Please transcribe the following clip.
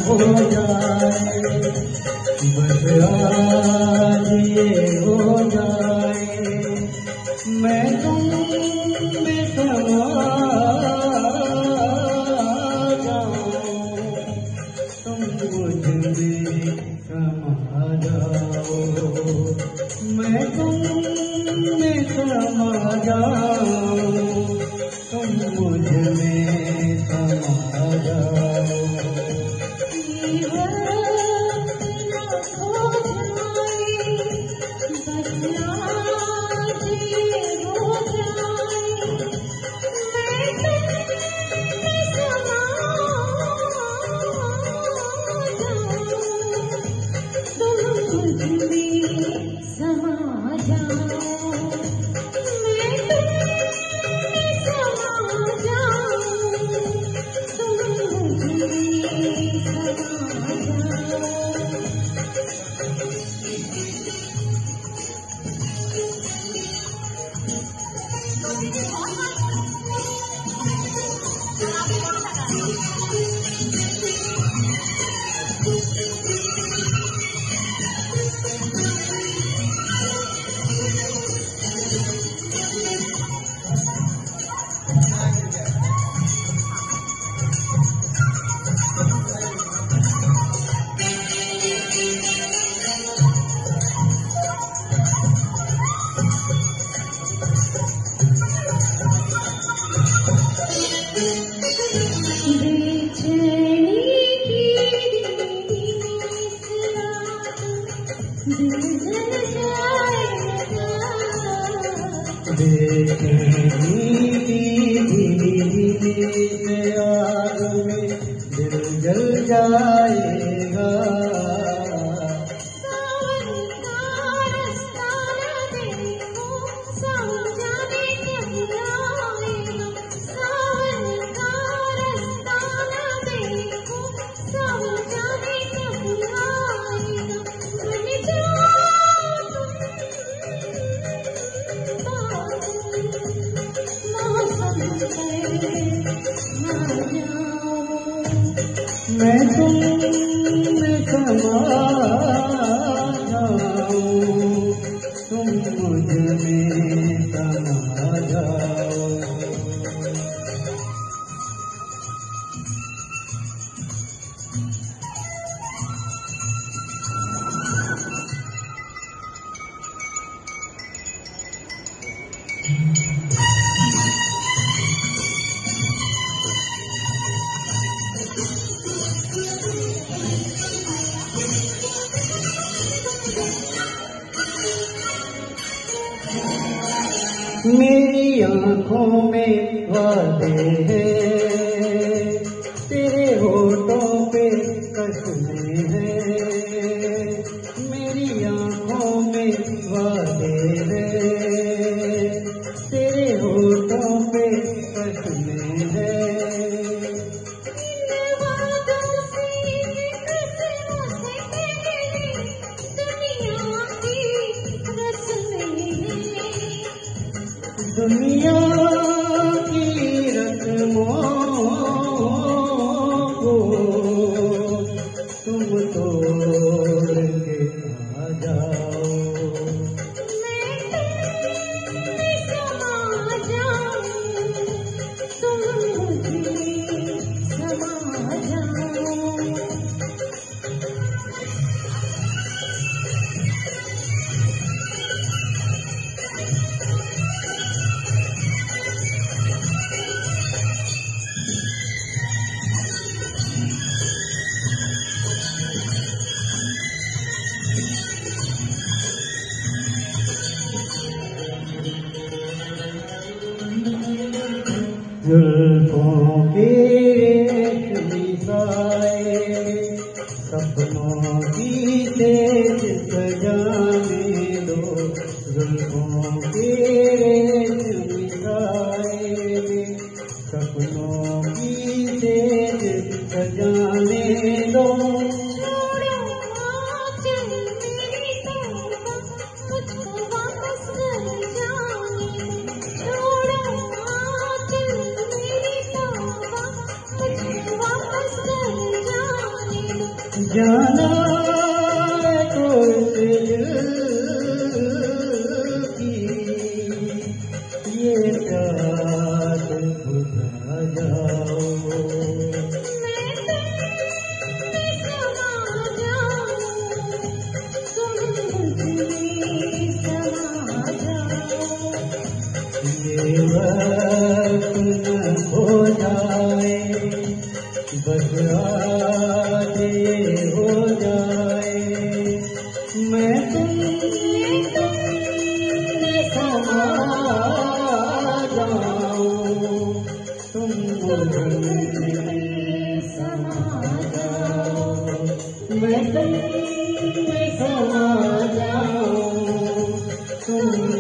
हो जाए बस आज ये हो जाए मैं तुम में समा जाऊं तुम मुझ में समा जाओ मैं तुम में समा जाऊं तुम मुझ में समा जाओ दिल जल जाएगा मैं तुम में समा जाऊं तुम मुझ में समा जाओ मेरी आँखों में वादे हैं तेरे होठों पे कसमें हैं मेरी आँखों में वादे हैं तेरे होठों पे कसमें हैं दुनिया की रस्मों को तुम तोड़ के आ जाओ मैं समा जाऊं तुम मुझे समा जाओ जुल्फों के रेशमी साए सपनों की तेज सजाने दो जुल्फों के रेशमी साए सपनों की तेज जाना तो दिल की ये प्यास बुझा जाओ। ये वक्त न हो जाए बस आज ये हो जाए, मैं तुमने समा जाऊं, तुम मुझमें समा जाओ, मैं तुमने समा जाऊं, तुम